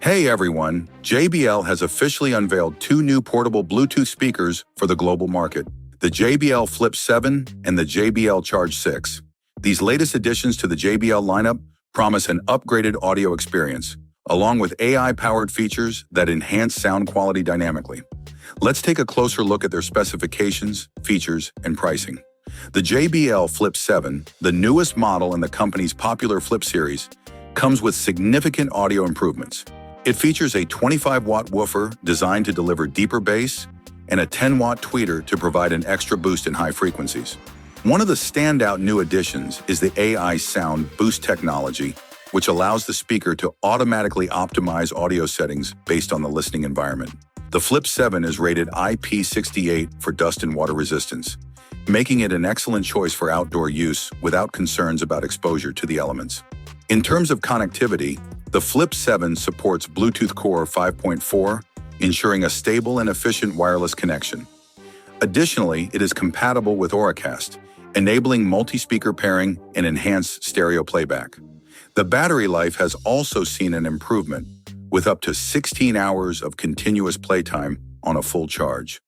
Hey everyone, JBL has officially unveiled two new portable Bluetooth speakers for the global market, the JBL Flip 7 and the JBL Charge 6. These latest additions to the JBL lineup promise an upgraded audio experience, along with AI-powered features that enhance sound quality dynamically. Let's take a closer look at their specifications, features, and pricing. The JBL Flip 7, the newest model in the company's popular Flip series, comes with significant audio improvements. It features a 25-watt woofer designed to deliver deeper bass and a 10-watt tweeter to provide an extra boost in high frequencies. One of the standout new additions is the AI Sound Boost technology, which allows the speaker to automatically optimize audio settings based on the listening environment. The Flip 7 is rated IP68 for dust and water resistance, making it an excellent choice for outdoor use without concerns about exposure to the elements. In terms of connectivity, the Flip 7 supports Bluetooth Core 5.4, ensuring a stable and efficient wireless connection. Additionally, it is compatible with Auracast, enabling multi-speaker pairing and enhanced stereo playback. The battery life has also seen an improvement, with up to 16 hours of continuous playtime on a full charge.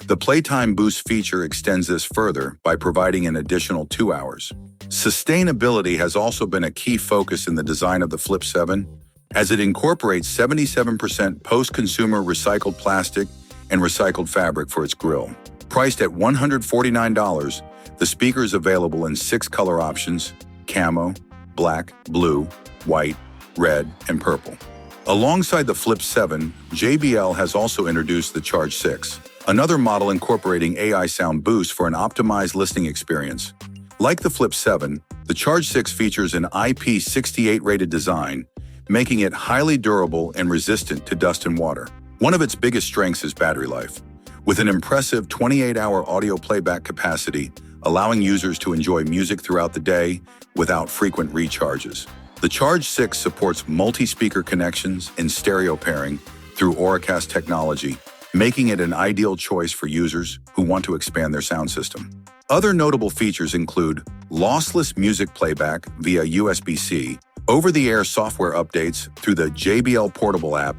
The Playtime Boost feature extends this further by providing an additional 2 hours. Sustainability has also been a key focus in the design of the Flip 7, as it incorporates 77% post-consumer recycled plastic and recycled fabric for its grille. Priced at $149, the speaker is available in 6 color options: camo, black, blue, white, red, and purple. Alongside the Flip 7, JBL has also introduced the Charge 6, another model incorporating AI Sound Boost for an optimized listening experience. Like the Flip 7, the Charge 6 features an IP68 rated design, making it highly durable and resistant to dust and water. One of its biggest strengths is battery life, with an impressive 28-hour audio playback capacity, allowing users to enjoy music throughout the day without frequent recharges. The Charge 6 supports multi-speaker connections and stereo pairing through Auracast technology, making it an ideal choice for users who want to expand their sound system. Other notable features include lossless music playback via USB-C, over-the-air software updates through the JBL Portable app,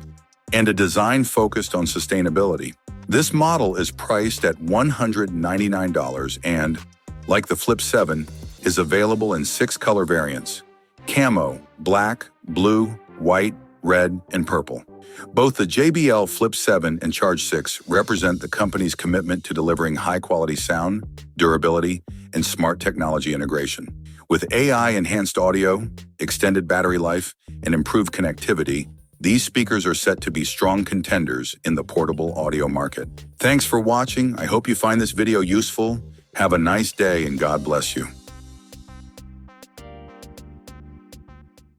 and a design focused on sustainability. This model is priced at $199 and, like the Flip 7, is available in 6 color variants: camo, black, blue, white, red, and purple. Both the JBL Flip 7 and Charge 6 represent the company's commitment to delivering high-quality sound, durability, and smart technology integration. With AI-enhanced audio, extended battery life, and improved connectivity, these speakers are set to be strong contenders in the portable audio market. Thanks for watching. I hope you find this video useful. Have a nice day and God bless you.